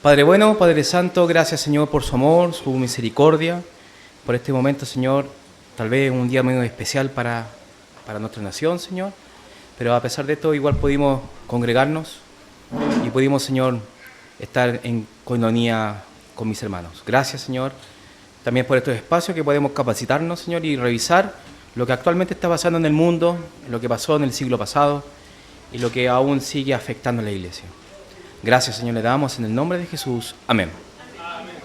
Padre bueno, Padre Santo, gracias Señor por su amor, su misericordia, por este momento Señor, tal vez un día muy especial para nuestra nación Señor, pero a pesar de esto igual pudimos congregarnos y pudimos Señor estar en coinonía con mis hermanos. Gracias Señor, también por estos espacios que podemos capacitarnos Señor y revisar lo que actualmente está pasando en el mundo, lo que pasó en el siglo pasado y lo que aún sigue afectando a la iglesia. Gracias, Señor, le damos en el nombre de Jesús. Amén. Amén.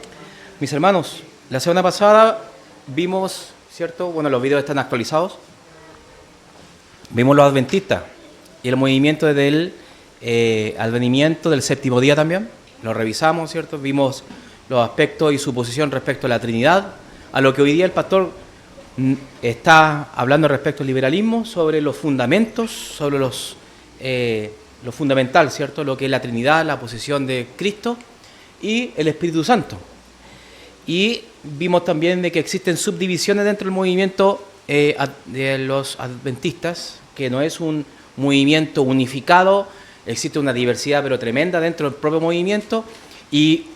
Mis hermanos, la semana pasada vimos, ¿cierto? Bueno, los videos están actualizados. Vimos los adventistas y el movimiento del advenimiento del séptimo día también. Lo revisamos, ¿cierto? Vimos los aspectos y su posición respecto a la Trinidad, a lo que hoy día el pastor está hablando respecto al liberalismo, sobre los fundamentos, sobre lo fundamental, ¿cierto? Lo que es la Trinidad, la posición de Cristo y el Espíritu Santo. Y vimos también de que existen subdivisiones dentro del movimiento de los adventistas, que no es un movimiento unificado, existe una diversidad pero tremenda dentro del propio movimiento, y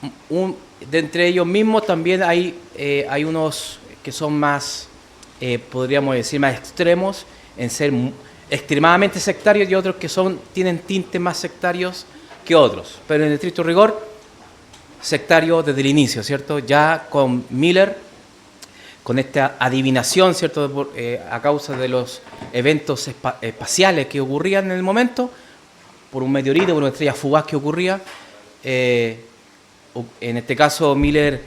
de entre ellos mismos también hay unos que son más, podríamos decir, más extremos en ser extremadamente sectarios y otros que tienen tintes más sectarios que otros. Pero en estricto rigor, sectario desde el inicio, ¿cierto? Ya con Miller, con esta adivinación, ¿cierto? A causa de los eventos espaciales que ocurrían en el momento, por un meteorito, por una estrella fugaz que ocurría. En este caso, Miller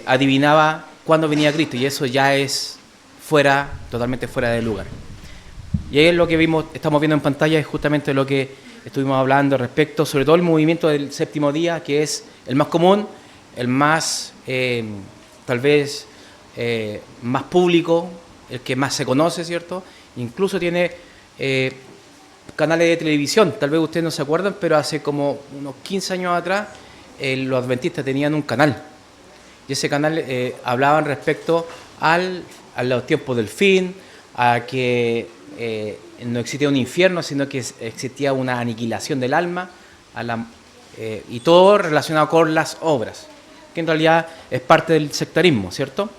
adivinaba cuándo venía Cristo, y eso ya es totalmente fuera de lugar. Y ahí es lo que estamos viendo en pantalla, es justamente lo que estuvimos hablando respecto, sobre todo el movimiento del séptimo día, que es el más común, el más, tal vez, más público, el que más se conoce, ¿cierto? Incluso tiene canales de televisión, tal vez ustedes no se acuerdan, pero hace como unos 15 años atrás, los adventistas tenían un canal. Y ese canal hablaban respecto a los tiempos del fin, a que no existía un infierno, sino que existía una aniquilación del alma, y todo relacionado con las obras, que en realidad es parte del sectarismo, ¿cierto?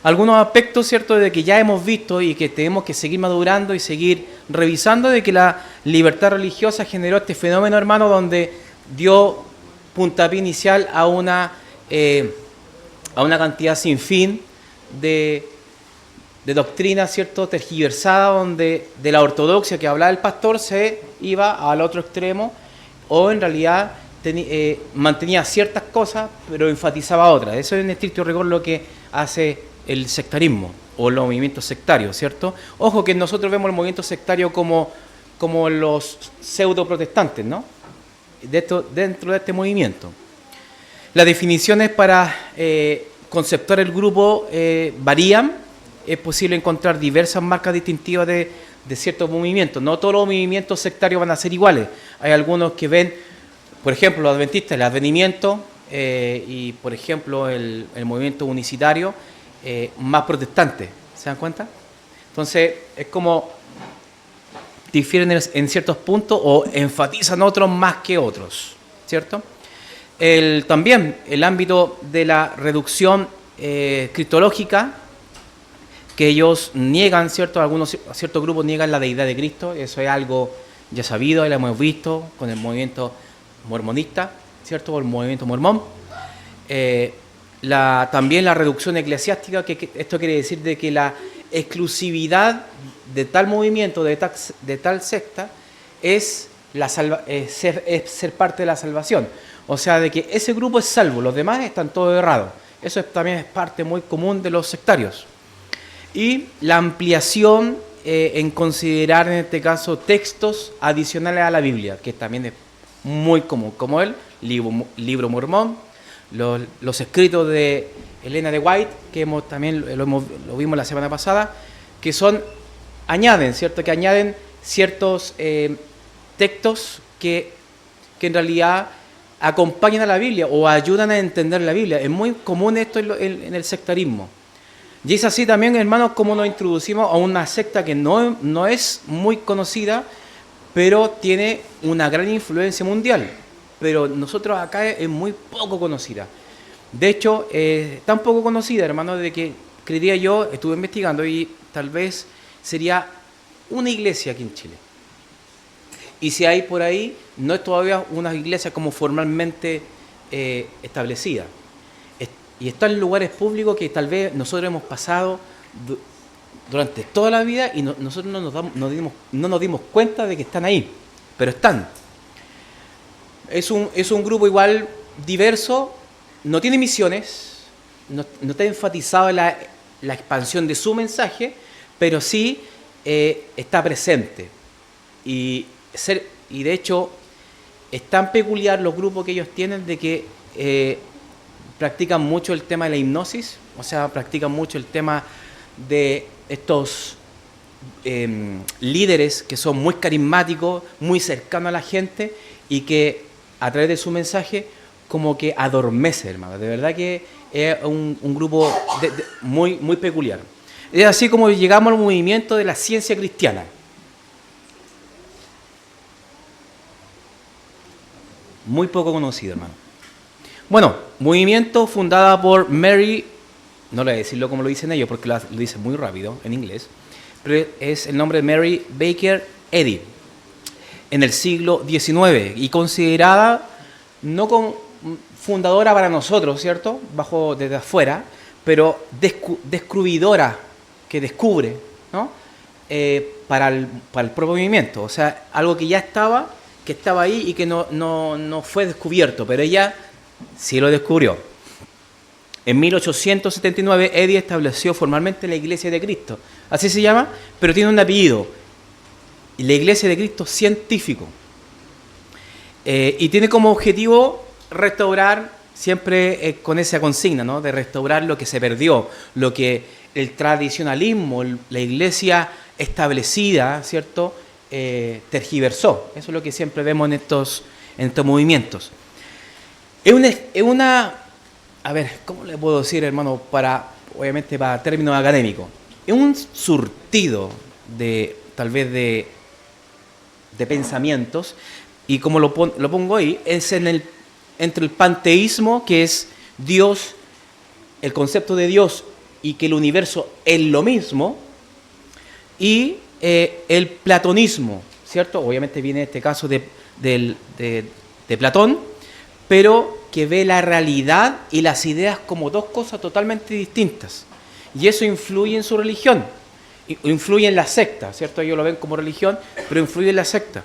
Algunos aspectos, ¿cierto?, de que ya hemos visto y que tenemos que seguir madurando y seguir revisando, de que la libertad religiosa generó este fenómeno, hermano, donde dio puntapié inicial a una cantidad sin fin de doctrina, ¿cierto?, tergiversada, donde de la ortodoxia que hablaba el pastor se iba al otro extremo, o en realidad mantenía ciertas cosas, pero enfatizaba otras. Eso es en estricto rigor lo que hace el sectarismo, o los movimientos sectarios, ¿cierto? Ojo que nosotros vemos el movimiento sectario como los pseudo-protestantes, ¿no? Dentro de este movimiento. Las definiciones para conceptuar el grupo varían. Es posible encontrar diversas marcas distintivas de ciertos movimientos. No todos los movimientos sectarios van a ser iguales. Hay algunos que ven, por ejemplo, los adventistas, el advenimiento, y por ejemplo el movimiento unicitario, más protestante. ¿Se dan cuenta? Entonces, es como difieren en ciertos puntos o enfatizan otros más que otros, ¿cierto? También el ámbito de la reducción cristológica, que ellos niegan, ¿cierto? Ciertos grupos niegan la deidad de Cristo. Eso es algo ya sabido, lo hemos visto con el movimiento mormonista, ¿cierto? O el movimiento mormón. También la reducción eclesiástica, que esto quiere decir de que la exclusividad de tal movimiento, de tal secta, es ser parte de la salvación. O sea, de que ese grupo es salvo, los demás están todos errados. Eso también es parte muy común de los sectarios. Y la ampliación en considerar, en este caso, textos adicionales a la Biblia, que también es muy común, como el libro mormón, los escritos de Elena de White, que también lo vimos la semana pasada, que añaden ciertos textos que en realidad acompañan a la Biblia o ayudan a entender la Biblia. Es muy común esto en el sectarismo. Y es así también, hermanos, como nos introducimos a una secta que no es muy conocida, pero tiene una gran influencia mundial. pero nosotros acá es muy poco conocida. De hecho, tan poco conocida, hermano, de que creería yo, estuve investigando y tal vez sería una iglesia aquí en Chile. Y si hay por ahí, no es todavía una iglesia como formalmente establecida. Y está en lugares públicos que tal vez nosotros hemos pasado durante toda la vida y nosotros no nos dimos cuenta de que están ahí, pero están. Es un grupo igual diverso, no tiene misiones, no está enfatizado en la expansión de su mensaje, pero sí está presente. Y de hecho es tan peculiar los grupos que ellos tienen de que practican mucho el tema de la hipnosis, o sea, practican mucho el tema de estos líderes que son muy carismáticos, muy cercanos a la gente y que a través de su mensaje como que adormece, hermano. De verdad que es un grupo muy, muy peculiar. Es así como llegamos al movimiento de la ciencia cristiana. Muy poco conocido, hermano. Bueno, movimiento fundada por Mary, no le voy a decirlo como lo dicen ellos porque lo dicen muy rápido en inglés, pero es el nombre de Mary Baker Eddy, en el siglo XIX y considerada no como fundadora para nosotros, ¿cierto? Bajo desde afuera, pero descubridora, que descubre, ¿no? Para el propio movimiento, o sea, algo que ya estaba ahí y que no fue descubierto, pero ella sí lo descubrió. En 1879, Eddy estableció formalmente la Iglesia de Cristo, así se llama, pero tiene un apellido, la Iglesia de Cristo Científico, y tiene como objetivo restaurar, siempre con esa consigna, ¿no? De restaurar lo que se perdió, lo que el tradicionalismo, la Iglesia establecida, ¿cierto?, tergiversó. Eso es lo que siempre vemos en estos movimientos. Es una, a ver, ¿cómo le puedo decir, hermano? Obviamente para términos académicos. Es un surtido tal vez de pensamientos, y como lo pongo ahí, es entre el panteísmo, que es Dios, el concepto de Dios y que el universo es lo mismo, y el platonismo, ¿cierto? Obviamente viene este caso de Platón, pero que ve la realidad y las ideas como dos cosas totalmente distintas. Y eso influye en su religión, influye en la secta, ¿cierto? Ellos lo ven como religión, pero influye en la secta.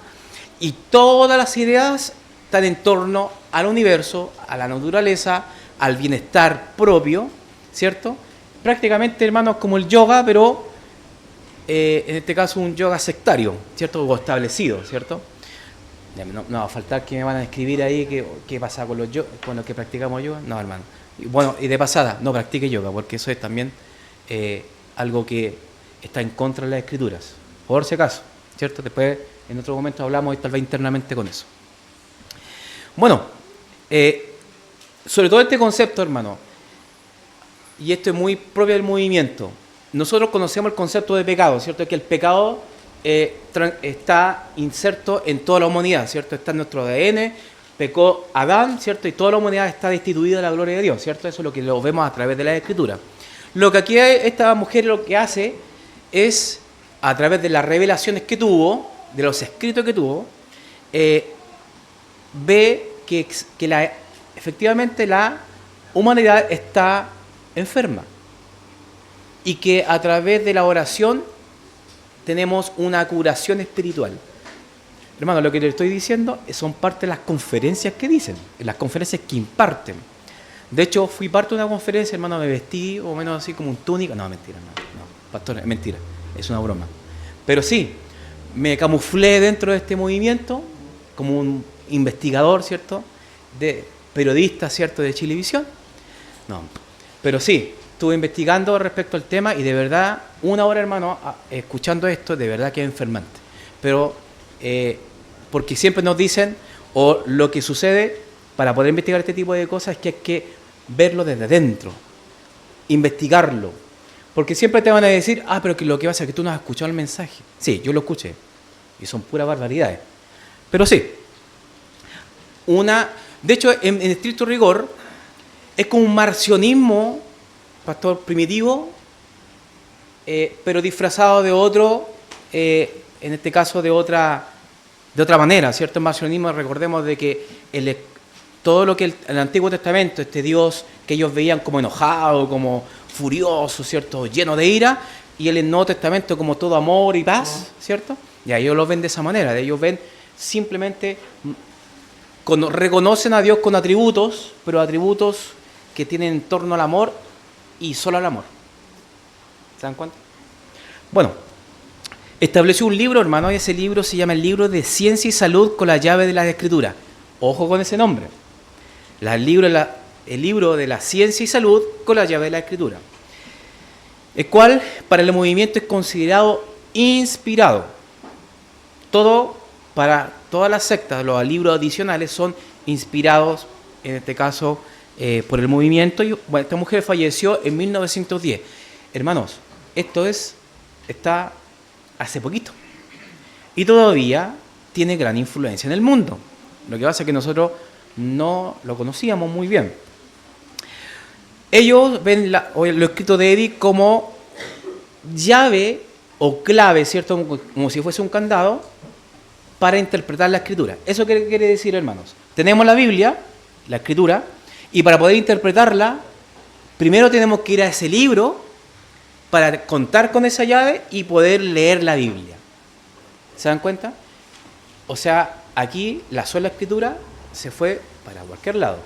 Y todas las ideas están en torno al universo, a la naturaleza, al bienestar propio, ¿cierto? Prácticamente, hermanos, como el yoga, pero en este caso un yoga sectario, ¿cierto? O establecido, ¿cierto? No va a faltar que me van a escribir ahí qué pasa con los que practicamos yoga. No, hermano. Bueno, y de pasada, no practique yoga, porque eso es también algo que está en contra de las escrituras. Por si acaso, ¿cierto? Después, en otro momento hablamos tal vez internamente con eso. Bueno, sobre todo este concepto, hermano, y esto es muy propio del movimiento. Nosotros conocemos el concepto de pecado, ¿cierto? Que el pecado está inserto en toda la humanidad, ¿cierto? Está en nuestro ADN, pecó Adán, ¿cierto? Y toda la humanidad está destituida de la gloria de Dios, ¿cierto? Eso es lo que lo vemos a través de la Escritura. Lo que aquí esta mujer lo que hace es, a través de las revelaciones que tuvo, de los escritos que tuvo, ve que efectivamente la humanidad está enferma y que a través de la oración tenemos una curación espiritual. Hermano, lo que le estoy diciendo son parte de las conferencias que dicen, las conferencias que imparten. De hecho, fui parte de una conferencia, hermano, me vestí o menos así como un túnica. No, mentira, no, pastor, es mentira, es una broma. Pero sí, me camuflé dentro de este movimiento como un investigador, ¿cierto? De periodista, ¿cierto? De Chilevisión. No, pero sí, estuve investigando respecto al tema y de verdad, una hora, hermano, escuchando esto, de verdad que es enfermante. Pero, porque siempre nos dicen, o lo que sucede para poder investigar este tipo de cosas es que hay que verlo desde dentro, investigarlo. Porque siempre te van a decir, pero que lo que pasa es que tú no has escuchado el mensaje. Sí, yo lo escuché. Y son puras barbaridades. Pero sí, De hecho, en estricto rigor, es como un marcionismo, pastor, primitivo, pero disfrazado de otro, en este caso de otra manera, ¿cierto? El marcionismo, recordemos de que todo lo que el Antiguo Testamento, este Dios que ellos veían como enojado, como furioso, ¿cierto? Lleno de ira, y el Nuevo Testamento como todo amor y paz, ¿cierto? Y ellos lo ven de esa manera, ellos ven simplemente, reconocen a Dios con atributos, pero atributos que tienen en torno al amor y solo al amor. ¿Se dan cuenta? Bueno, estableció un libro, hermano, y ese libro se llama el libro de Ciencia y Salud con la llave de las Escrituras. Ojo con ese nombre. El libro de la Ciencia y Salud con la llave de la Escritura. El cual para el movimiento es considerado inspirado. Para todas las sectas, los libros adicionales son inspirados, en este caso, por el movimiento. Y, bueno, esta mujer falleció en 1910. Hermanos, esto está hace poquito. Y todavía tiene gran influencia en el mundo. Lo que pasa es que nosotros no lo conocíamos muy bien. Ellos ven lo escrito de Eddy como llave o clave, ¿cierto? Como si fuese un candado para interpretar la Escritura. ¿Eso qué quiere decir, hermanos? Tenemos la Biblia, la Escritura, y para poder interpretarla, primero tenemos que ir a ese libro para contar con esa llave y poder leer la Biblia. ¿Se dan cuenta? O sea, aquí la sola Escritura se fue para cualquier lado.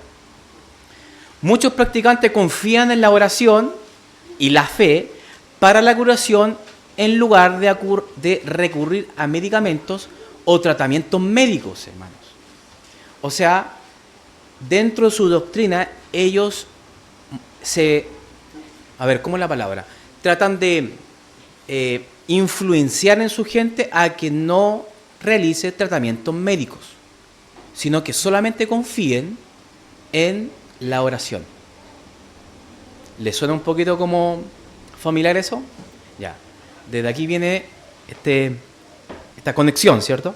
Muchos practicantes confían en la oración y la fe para la curación en lugar de recurrir a medicamentos o tratamientos médicos, hermanos. O sea, dentro de su doctrina, ellos ¿cómo es la palabra? Tratan de influenciar en su gente a que no realice tratamientos médicos, sino que solamente confíen en la oración. ¿Les suena un poquito como familiar eso? Ya. Desde aquí viene esta conexión, ¿cierto?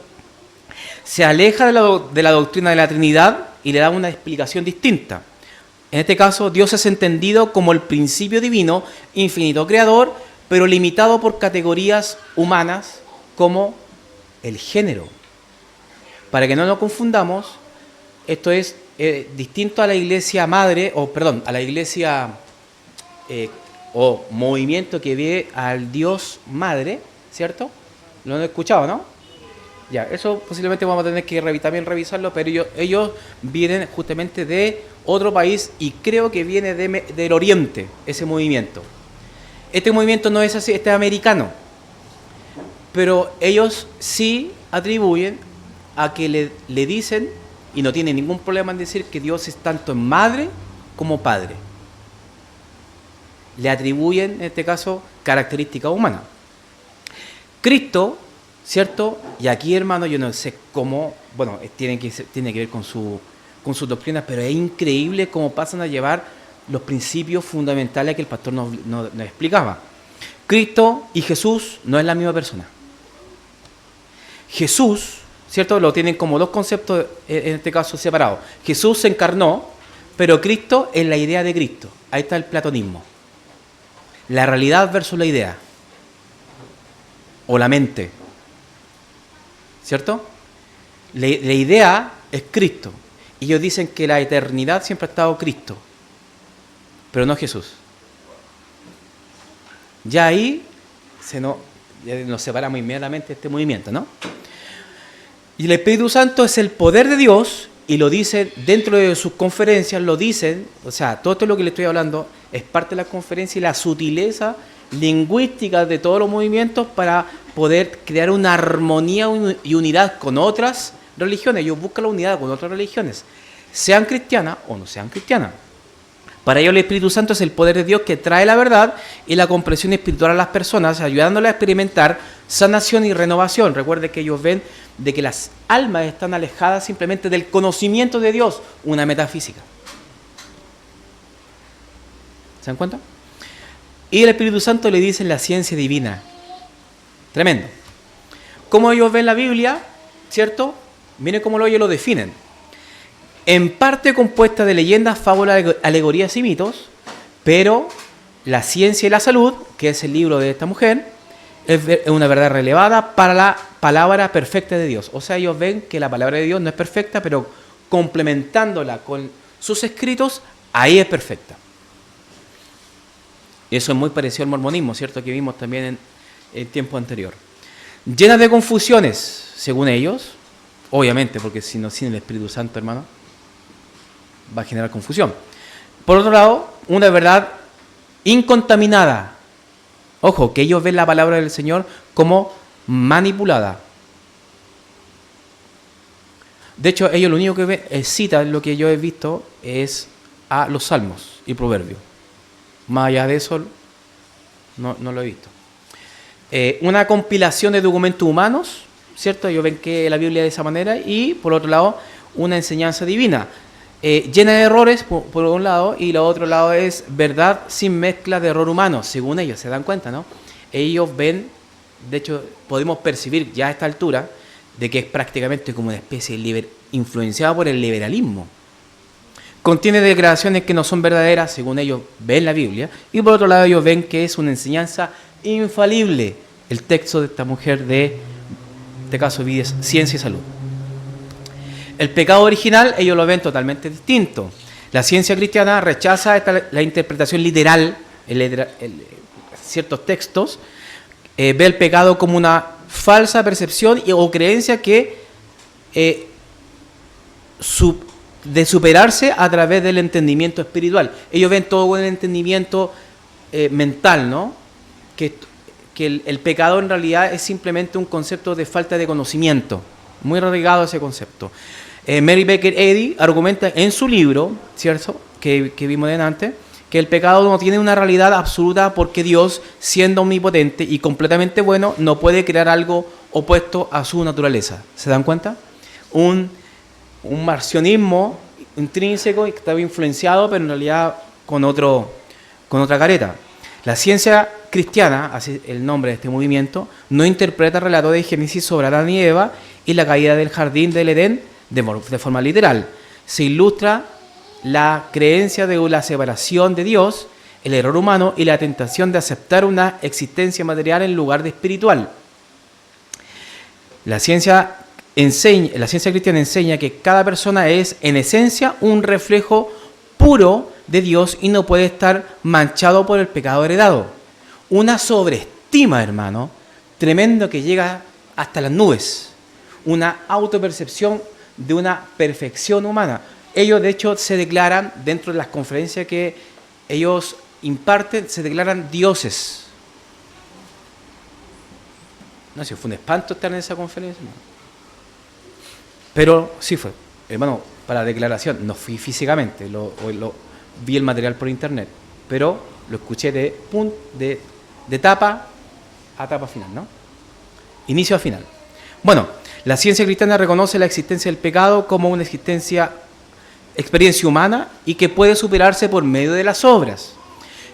Se aleja de la doctrina de la Trinidad y le da una explicación distinta. En este caso, Dios es entendido como el principio divino, infinito creador, pero limitado por categorías humanas como el género. Para que no nos confundamos, esto es distinto a la iglesia madre, a la iglesia o movimiento que ve al Dios madre, ¿cierto? Lo han escuchado, ¿no? Ya, eso posiblemente vamos a tener que también revisarlo, pero ellos vienen justamente de otro país y creo que viene del Oriente, ese movimiento. Este movimiento no es así, este es americano, pero ellos sí atribuyen a que le dicen, y no tienen ningún problema en decir que Dios es tanto en madre como padre. Le atribuyen, en este caso, características humanas. Cristo, ¿cierto? Y aquí, hermano, yo no sé cómo, bueno, tiene que ver con sus doctrinas, pero es increíble cómo pasan a llevar los principios fundamentales que el pastor nos explicaba. Cristo y Jesús no es la misma persona. Jesús, ¿cierto? Lo tienen como dos conceptos, en este caso, separados. Jesús se encarnó, pero Cristo es la idea de Cristo. Ahí está el platonismo. La realidad versus la idea. O la mente. ¿Cierto? La idea es Cristo. Y ellos dicen que la eternidad siempre ha estado Cristo, pero no Jesús. Ya ahí nos separamos inmediatamente de este movimiento, ¿no? Y el Espíritu Santo es el poder de Dios, y lo dicen dentro de sus conferencias, lo dicen, o sea, todo esto es lo que le estoy hablando, es parte de la conferencia y la sutileza lingüística de todos los movimientos para poder crear una armonía y unidad con otras religiones. Ellos buscan la unidad con otras religiones, sean cristianas o no sean cristianas. Para ellos el Espíritu Santo es el poder de Dios que trae la verdad y la comprensión espiritual a las personas, ayudándoles a experimentar sanación y renovación. Recuerden que ellos ven de que las almas están alejadas simplemente del conocimiento de Dios, una metafísica. ¿Se dan cuenta? Y el Espíritu Santo le dice la ciencia divina. Tremendo. ¿Cómo ellos ven la Biblia? ¿Cierto? Miren cómo ellos lo definen. en parte compuesta de leyendas, fábulas, alegorías y mitos, pero La ciencia y la salud, que es el libro de esta mujer, es una verdad relevada para la palabra perfecta de Dios. O sea, ellos ven que la palabra de Dios no es perfecta, pero complementándola con sus escritos, ahí es perfecta. Eso es muy parecido al mormonismo, ¿cierto? Que vimos también en el tiempo anterior. Llena de confusiones, según ellos, obviamente, porque si no, sin el Espíritu Santo, hermano, va a generar confusión. Por otro lado, una verdad incontaminada. Ojo, que ellos ven la palabra del Señor como manipulada. De hecho, ellos lo único que citan, lo que yo he visto, es a los salmos y proverbios. Más allá de eso, no lo he visto. Una compilación de documentos humanos, ¿cierto? Ellos ven que la Biblia de esa manera. Y, por otro lado, una enseñanza divina. Llena de errores, por un lado, y lo otro lado es verdad sin mezcla de error humano, según ellos, se dan cuenta, ¿no? Ellos ven, de hecho, podemos percibir ya a esta altura, de que es prácticamente como una especie influenciada por el liberalismo. Contiene declaraciones que no son verdaderas, según ellos ven la Biblia, y por otro lado ellos ven que es una enseñanza infalible, el texto de esta mujer de este caso, Ciencia y Salud. El pecado original ellos lo ven totalmente distinto. La ciencia cristiana rechaza la interpretación literal, ciertos textos, ve el pecado como una falsa percepción o creencia que de superarse a través del entendimiento espiritual. Ellos ven todo con el entendimiento mental, ¿no? Que el pecado en realidad es simplemente un concepto de falta de conocimiento. Muy arraigado ese concepto. Mary Baker Eddy argumenta en su libro, ¿cierto?, que vimos delante, que el pecado no tiene una realidad absoluta porque Dios, siendo omnipotente y completamente bueno, no puede crear algo opuesto a su naturaleza. ¿Se dan cuenta? Un marcionismo intrínseco que estaba influenciado, pero en realidad con otra careta. La ciencia cristiana, así el nombre de este movimiento, no interpreta el relato de Génesis sobre Adán y Eva y la caída del jardín del Edén de forma literal. Se ilustra la creencia de la separación de Dios, el error humano y la tentación de aceptar una existencia material en lugar de espiritual. La ciencia cristiana enseña que cada persona es, en esencia, un reflejo puro de Dios y no puede estar manchado por el pecado heredado. Una sobreestima, hermano, tremendo que llega hasta las nubes. Una autopercepción de una perfección humana. Ellos, de hecho, se declaran, dentro de las conferencias que ellos imparten, se declaran dioses. No sé, fue un espanto estar en esa conferencia, ¿no? Pero sí fue, hermano, para la declaración. No fui físicamente, vi el material por internet, pero lo escuché de tapa a tapa final, ¿no? Inicio a final. Bueno, la ciencia cristiana reconoce la existencia del pecado como una experiencia humana y que puede superarse por medio de las obras.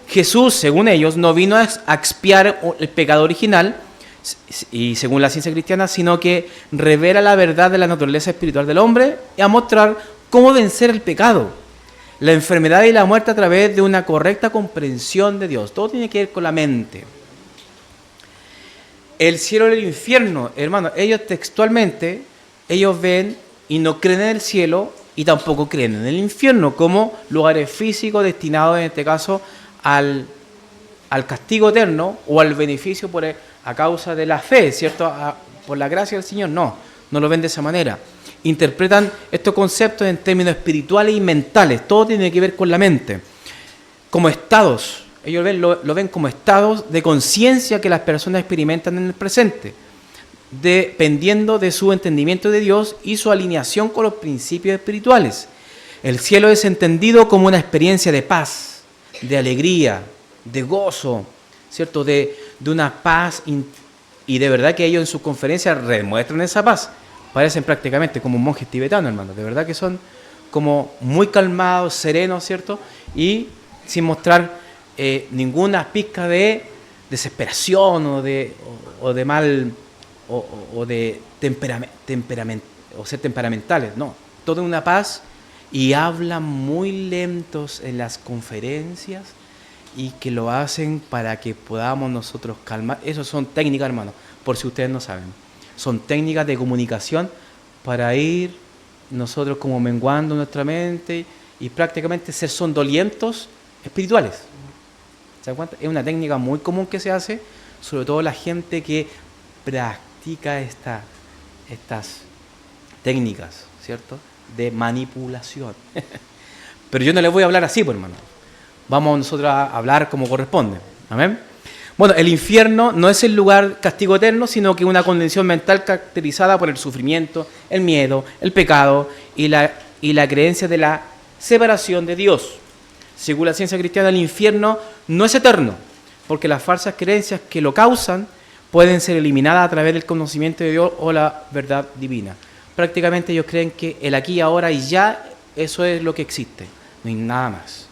Jesús, según ellos, no vino a expiar el pecado original, y según la ciencia cristiana, sino que revela la verdad de la naturaleza espiritual del hombre y a mostrar cómo vencer el pecado, la enfermedad y la muerte a través de una correcta comprensión de Dios. Todo tiene que ver con la mente. El cielo y el infierno, hermano, ellos textualmente, ellos ven y no creen en el cielo y tampoco creen en el infierno como lugares físicos destinados, en este caso, al castigo eterno o al beneficio a causa de la fe, ¿cierto? Por la gracia del Señor, no lo ven de esa manera. Interpretan estos conceptos en términos espirituales y mentales, todo tiene que ver con la mente, como estados. Ellos lo ven como estados de conciencia que las personas experimentan en el presente, dependiendo de su entendimiento de Dios y su alineación con los principios espirituales. El cielo es entendido como una experiencia de paz, de alegría, de gozo, ¿cierto? De una paz, y de verdad que ellos en sus conferencias demuestran esa paz. Parecen prácticamente como monjes tibetanos, hermano. De verdad que son como muy calmados, serenos, ¿cierto? Y sin mostrar ninguna pizca de desesperación o de mal o de temperamento o ser temperamentales, no, toda una paz y hablan muy lentos en las conferencias y que lo hacen para que podamos nosotros calmar. Esas son técnicas, hermano, por si ustedes no saben. Son técnicas de comunicación para ir nosotros como menguando nuestra mente y prácticamente ser sondolientos espirituales. ¿Se dan cuenta? Es una técnica muy común que se hace, sobre todo la gente que practica estas técnicas, ¿cierto?, de manipulación. Pero yo no les voy a hablar así, pues, hermano. Vamos nosotros a hablar como corresponde. Amén. Bueno, el infierno no es el lugar castigo eterno, sino que una condición mental caracterizada por el sufrimiento, el miedo, el pecado y la creencia de la separación de Dios. Según la ciencia cristiana, el infierno no es eterno, porque las falsas creencias que lo causan pueden ser eliminadas a través del conocimiento de Dios o la verdad divina. Prácticamente ellos creen que el aquí, ahora y ya, eso es lo que existe, no hay nada más.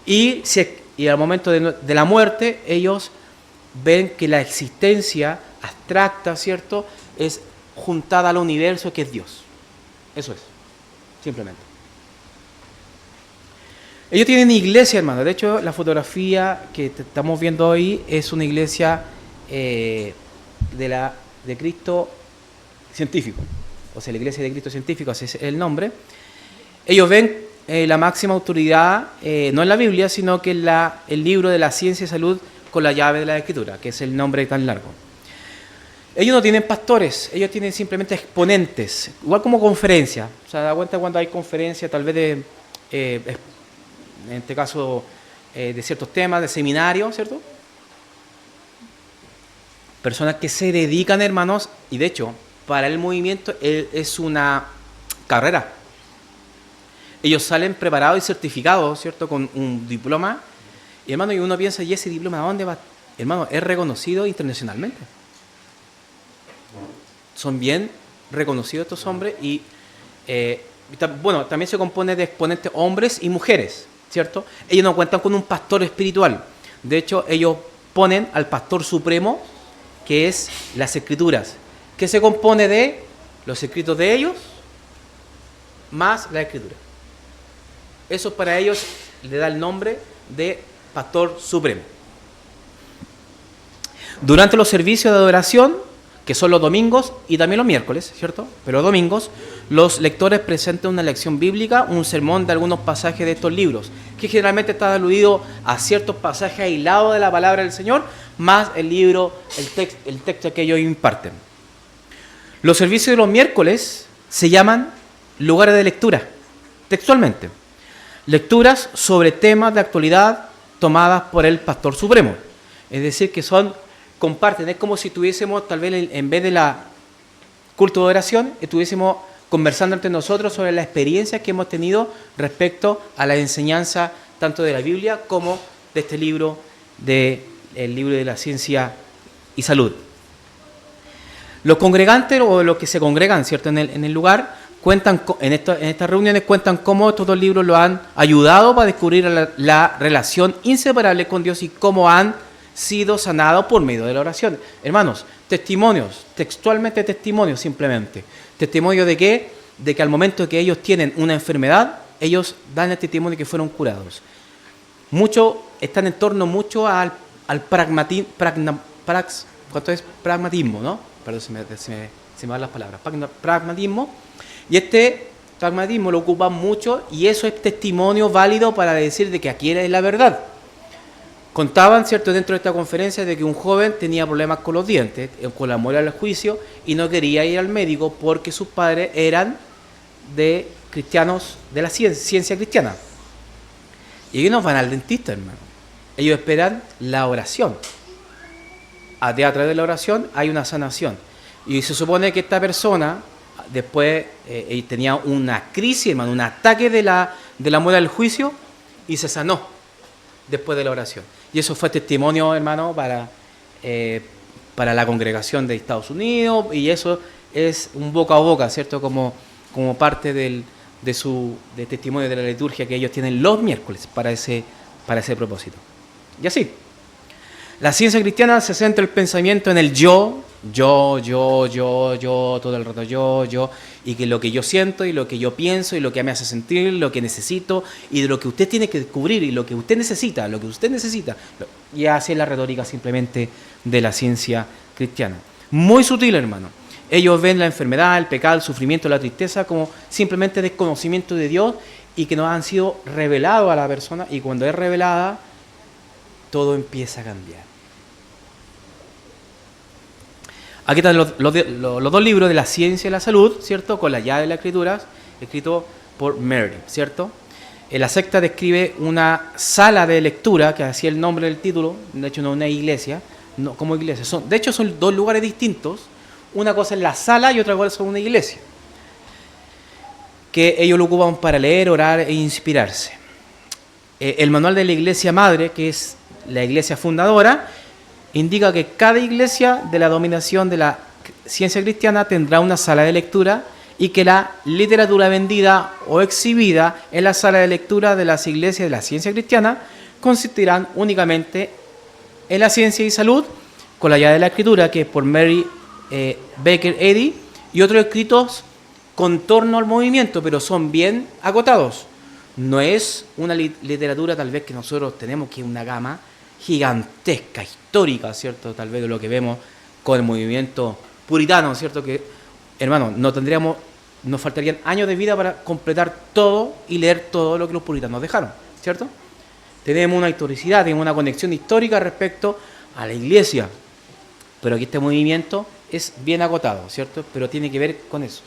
Y al momento de la muerte, ellos ven que la existencia abstracta, ¿cierto?, es juntada al universo que es Dios. Eso es, simplemente. Ellos tienen iglesia, hermano. De hecho, la fotografía que estamos viendo hoy es una iglesia de Cristo científico. O sea, la iglesia de Cristo científico, ese es el nombre. Ellos ven la máxima autoridad, no en la Biblia, sino que en el libro de la ciencia y salud con la llave de la Escritura, que es el nombre tan largo. Ellos no tienen pastores, ellos tienen simplemente exponentes, igual como conferencia. O sea, da cuenta cuando hay conferencia, tal vez en este caso de ciertos temas, de seminarios, ¿cierto? Personas que se dedican, hermanos, y de hecho, para el movimiento es una carrera. Ellos salen preparados y certificados, ¿cierto?, con un diploma. Y, hermano, y uno piensa, ¿y ese diploma a dónde va? Hermano, es reconocido internacionalmente. Son bien reconocidos estos hombres y, bueno, también se compone de exponentes hombres y mujeres, ¿cierto? Ellos no cuentan con un pastor espiritual. De hecho, ellos ponen al pastor supremo, que es las Escrituras, que se compone de los escritos de ellos más la Escritura. Eso para ellos le da el nombre de pastor supremo. Durante los servicios de adoración, que son los domingos y también los miércoles, ¿cierto? Pero los domingos, los lectores presentan una lección bíblica, un sermón de algunos pasajes de estos libros, que generalmente está aludido a ciertos pasajes aislados de la palabra del Señor, más el libro, el texto que ellos imparten. Los servicios de los miércoles se llaman lugares de lectura, textualmente. Lecturas sobre temas de actualidad tomadas por el pastor supremo. Es decir, que comparten, es como si tuviésemos, tal vez en vez de la culto de oración, estuviésemos conversando entre nosotros sobre la experiencia que hemos tenido respecto a la enseñanza tanto de la Biblia como de este libro, el libro de la ciencia y salud. Los congregantes o los que se congregan, ¿cierto?, en el lugar, en estas reuniones cuentan cómo estos dos libros lo han ayudado para descubrir la relación inseparable con Dios y cómo han sido sanados por medio de la oración. Hermanos, testimonios, textualmente testimonios simplemente. ¿Testimonio de qué? De que al momento que ellos tienen una enfermedad, ellos dan el testimonio de que fueron curados. Muchos están en torno mucho al pragmatismo, ¿no? Perdón, se me van las palabras. Pragmatismo. Y este pragmatismo lo ocupan mucho y eso es testimonio válido para decir de que aquí es la verdad. Contaban, ¿cierto?, dentro de esta conferencia de que un joven tenía problemas con los dientes, con la muela del juicio, y no quería ir al médico porque sus padres eran de cristianos de la ciencia cristiana. Y ellos no van al dentista, hermano. Ellos esperan la oración. A través de la oración hay una sanación. Y se supone que esta persona después tenía una crisis, hermano, un ataque de la muela del juicio y se sanó después de la oración. Y eso fue testimonio, hermano, para la congregación de Estados Unidos, y eso es un boca a boca, ¿cierto?, como parte de testimonio de la liturgia que ellos tienen los miércoles para ese propósito. Y así, la ciencia cristiana se centra el pensamiento en el yo, yo, todo el rato yo, y que lo que yo siento y lo que yo pienso y lo que me hace sentir, lo que necesito y de lo que usted tiene que descubrir y lo que usted necesita, y así es la retórica simplemente de la ciencia cristiana. Muy sutil, hermano. Ellos ven la enfermedad, el pecado, el sufrimiento, la tristeza como simplemente desconocimiento de Dios y que nos han sido revelados a la persona, y cuando es revelada, todo empieza a cambiar. Aquí están los dos libros de la ciencia y la salud, ¿cierto? Con la llave de las escrituras, escrito por Mary, ¿cierto? La secta describe una sala de lectura, que hacía el nombre del título, de hecho no una iglesia, no como iglesia. De hecho son dos lugares distintos, una cosa es la sala y otra cosa es una iglesia, que ellos lo ocupan para leer, orar e inspirarse. El manual de la iglesia madre, que es la iglesia fundadora, indica que cada iglesia de la dominación de la ciencia cristiana tendrá una sala de lectura y que la literatura vendida o exhibida en la sala de lectura de las iglesias de la ciencia cristiana consistirán únicamente en la ciencia y salud, con la llave de la escritura, que es por Mary Baker Eddy, y otros escritos con torno al movimiento, pero son bien acotados. No es una literatura tal vez que nosotros tenemos, que es una gama gigantesca, histórica, ¿cierto? Tal vez de lo que vemos con el movimiento puritano, ¿cierto? Que, hermano, nos faltarían años de vida para completar todo y leer todo lo que los puritanos dejaron, ¿cierto? Tenemos una historicidad, tenemos una conexión histórica respecto a la iglesia, pero aquí este movimiento es bien acotado, ¿cierto? Pero tiene que ver con eso.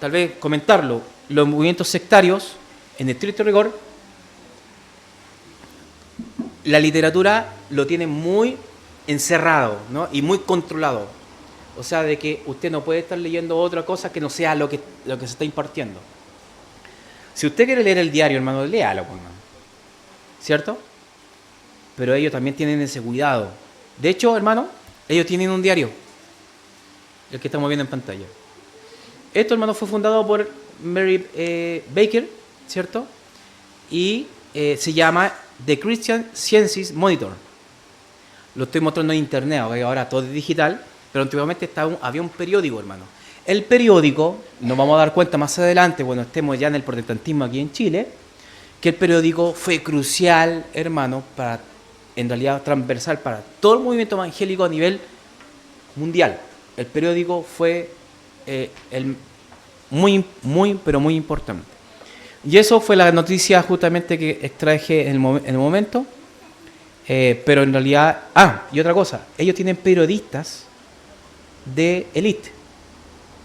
Tal vez comentarlo, los movimientos sectarios, en estricto rigor, la literatura lo tiene muy encerrado, ¿no? Y muy controlado. O sea, de que usted no puede estar leyendo otra cosa que no sea lo que se está impartiendo. Si usted quiere leer el diario, hermano, léalo, hermano. ¿Cierto? Pero ellos también tienen ese cuidado. De hecho, hermano, ellos tienen un diario, el que estamos viendo en pantalla. Esto, hermano, fue fundado por Mary Baker, ¿cierto? Y se llama The Christian Sciences Monitor. Lo estoy mostrando en internet, ahora todo es digital, pero antiguamente había un periódico, hermano. El periódico, nos vamos a dar cuenta más adelante, cuando estemos ya en el protestantismo aquí en Chile, que el periódico fue crucial, hermano, en realidad transversal para todo el movimiento evangélico a nivel mundial. El periódico fue pero muy importante. Y eso fue la noticia justamente que extraje en el momento. Pero en realidad... y otra cosa. Ellos tienen periodistas de élite.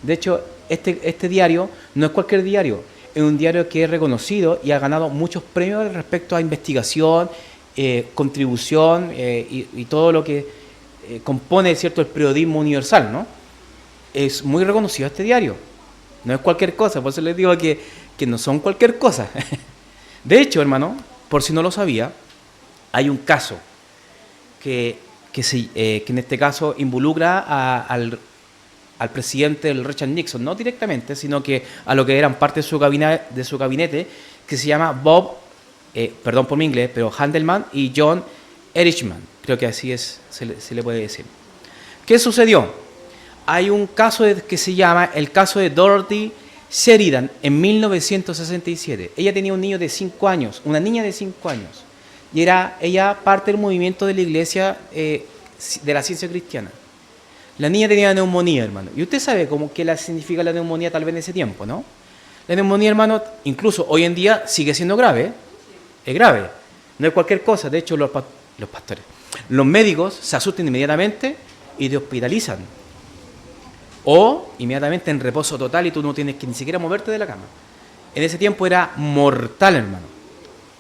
De hecho, este diario no es cualquier diario. Es un diario que es reconocido y ha ganado muchos premios respecto a investigación, contribución y todo lo que compone, ¿cierto?, el periodismo universal, ¿no? Es muy reconocido este diario. No es cualquier cosa. Por eso les digo que no son cualquier cosa. De hecho, hermano, por si no lo sabía, hay un caso que en este caso involucra al presidente del Richard Nixon, no directamente, sino que a lo que eran parte de su gabinete, que se llama perdón por mi inglés, pero Handelman y John Ehrlichman, creo que así se le puede decir. ¿Qué sucedió? Hay un caso que se llama el caso de Dorothy Sheridan en 1967. Ella tenía un niño de 5 años, una niña de 5 años, y era ella parte del movimiento de la iglesia de la ciencia cristiana. La niña tenía neumonía, hermano. Y usted sabe qué significa la neumonía tal vez en ese tiempo, ¿no? La neumonía, hermano, incluso hoy en día sigue siendo grave. Es grave. No es cualquier cosa. De hecho, los pastores, los médicos se asustan inmediatamente y te hospitalizan. O inmediatamente en reposo total y tú no tienes que ni siquiera moverte de la cama. En ese tiempo era mortal, hermano.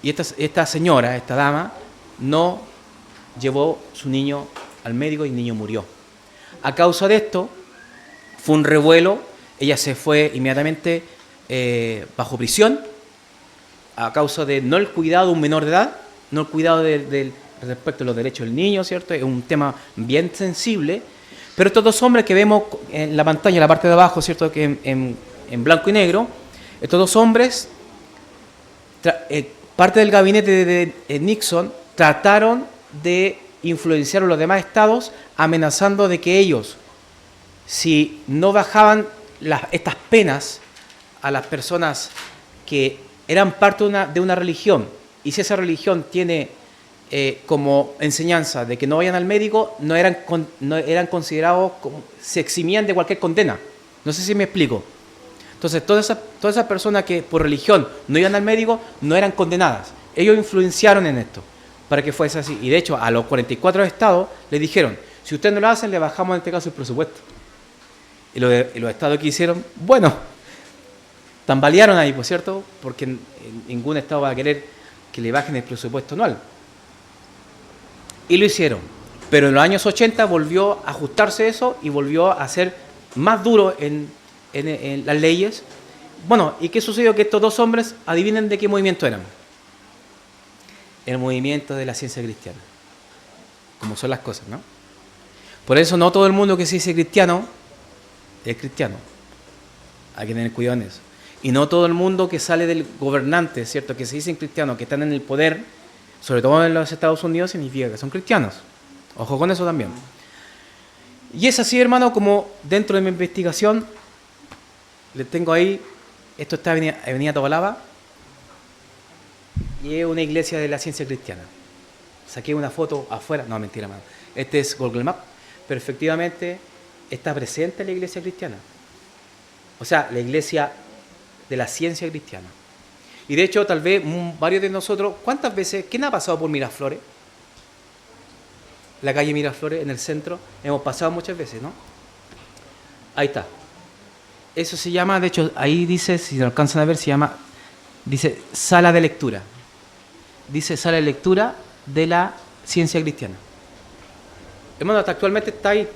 Y esta señora, esta dama, no llevó su niño al médico y el niño murió. A causa de esto, fue un revuelo. Ella se fue inmediatamente bajo prisión a causa de no el cuidado de un menor de edad, no el cuidado respecto a los derechos del niño, ¿cierto? Es un tema bien sensible. Pero estos dos hombres que vemos en la pantalla, en la parte de abajo, ¿cierto?, que en blanco y negro, estos dos hombres, parte del gabinete de Nixon, trataron de influenciaron los demás estados amenazando de que ellos, si no bajaban estas penas a las personas que eran parte de una religión, y si esa religión tiene como enseñanza de que no vayan al médico, no eran considerados, se eximían de cualquier condena. No sé si me explico. Entonces, todas esas personas que por religión no iban al médico no eran condenadas. Ellos influenciaron en esto para que fuese así. Y de hecho, a los 44 estados les dijeron, si ustedes no lo hacen, le bajamos en este caso el presupuesto. Y los estados que hicieron, bueno, tambalearon ahí, por cierto, porque ningún estado va a querer que le bajen el presupuesto anual. Y lo hicieron. Pero en los años 80 volvió a ajustarse eso y volvió a ser más duro en las leyes. Bueno, ¿y qué sucedió? Que estos dos hombres, adivinen de qué movimiento eran. El movimiento de la ciencia cristiana. Como son las cosas, ¿no? Por eso no todo el mundo que se dice cristiano es cristiano. Hay que tener cuidado en eso. Y no todo el mundo que sale del gobernante, ¿cierto? Que se dicen cristianos, que están en el poder, sobre todo en los Estados Unidos, significa que son cristianos. Ojo con eso también. Y es así, hermano, como dentro de mi investigación, les tengo ahí, esto está en Avenida Tobalaba, y es una iglesia de la ciencia cristiana. Saqué una foto afuera, no, mentira, hermano. Este es Google Maps, pero efectivamente está presente la iglesia cristiana. O sea, la iglesia de la ciencia cristiana. Y de hecho, tal vez varios de nosotros, ¿cuántas veces, quién ha pasado por Miraflores? La calle Miraflores, en el centro, hemos pasado muchas veces, ¿no? Ahí está. Eso se llama, de hecho, ahí dice, si lo alcanzan a ver, dice sala de lectura. Dice sala de lectura de la ciencia cristiana. Hermano, hasta actualmente está ahí.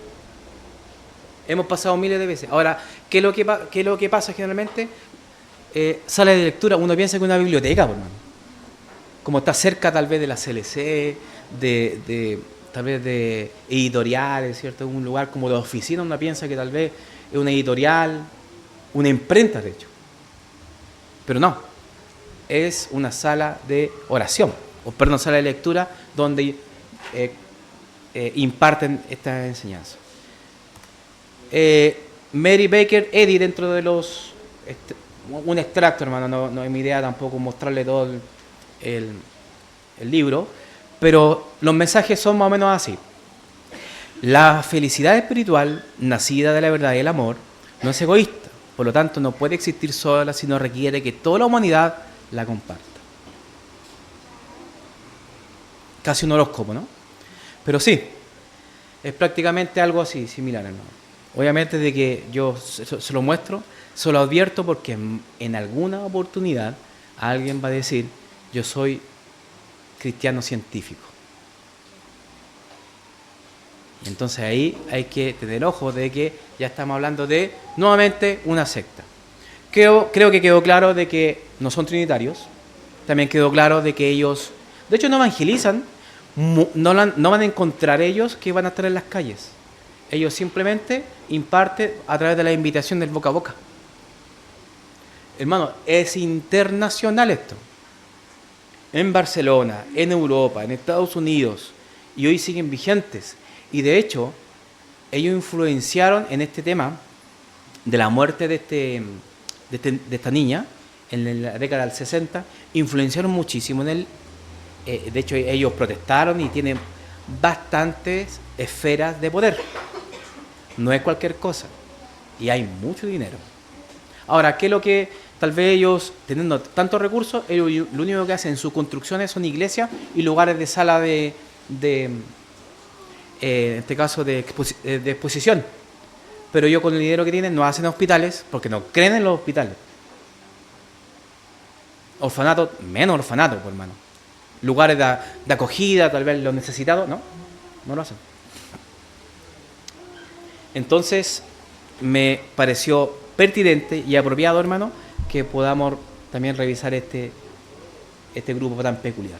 Hemos pasado miles de veces. Ahora, ¿qué es lo que pasa generalmente? Sala de lectura, uno piensa que es una biblioteca, por hermano. Como está cerca tal vez de la CLC, tal vez de editoriales, ¿cierto? Un lugar como de oficina, uno piensa que tal vez es una editorial, una imprenta, de hecho. Pero no, es una sala de oración, sala de lectura, donde imparten esta enseñanza. Mary Baker Eddy, dentro de un extracto, hermano, no es mi idea tampoco mostrarle todo el libro, pero los mensajes son más o menos así. La felicidad espiritual, nacida de la verdad y el amor, no es egoísta, por lo tanto no puede existir sola, sino requiere que toda la humanidad la comparta. Casi un horóscopo, ¿no? Pero sí, es prácticamente algo así, similar, hermano. Obviamente de que yo se lo muestro, se lo advierto porque en alguna oportunidad alguien va a decir, yo soy cristiano científico. Y entonces ahí hay que tener ojo de que ya estamos hablando de, nuevamente, una secta. Creo que quedó claro de que no son trinitarios, también quedó claro de que ellos, de hecho no evangelizan, no van a encontrar ellos que van a estar en las calles. Ellos simplemente imparten a través de la invitación del boca a boca. Hermano, es internacional esto. En Barcelona, en Europa, en Estados Unidos, y hoy siguen vigentes. Y de hecho, ellos influenciaron en este tema de la muerte de esta niña, en la década del 60, influenciaron muchísimo en él. De hecho, ellos protestaron y tienen bastantes esferas de poder. No es cualquier cosa. Y hay mucho dinero. Ahora, ¿qué es lo que tal vez ellos, teniendo tantos recursos, ellos lo único que hacen en sus construcciones son iglesias y lugares de sala en este caso de exposición? Pero ellos con el dinero que tienen no hacen hospitales porque no creen en los hospitales. Orfanato, menos orfanato, por hermano. Lugares de acogida, tal vez los necesitados, no lo hacen. Entonces, me pareció pertinente y apropiado, hermano, que podamos también revisar este grupo tan peculiar.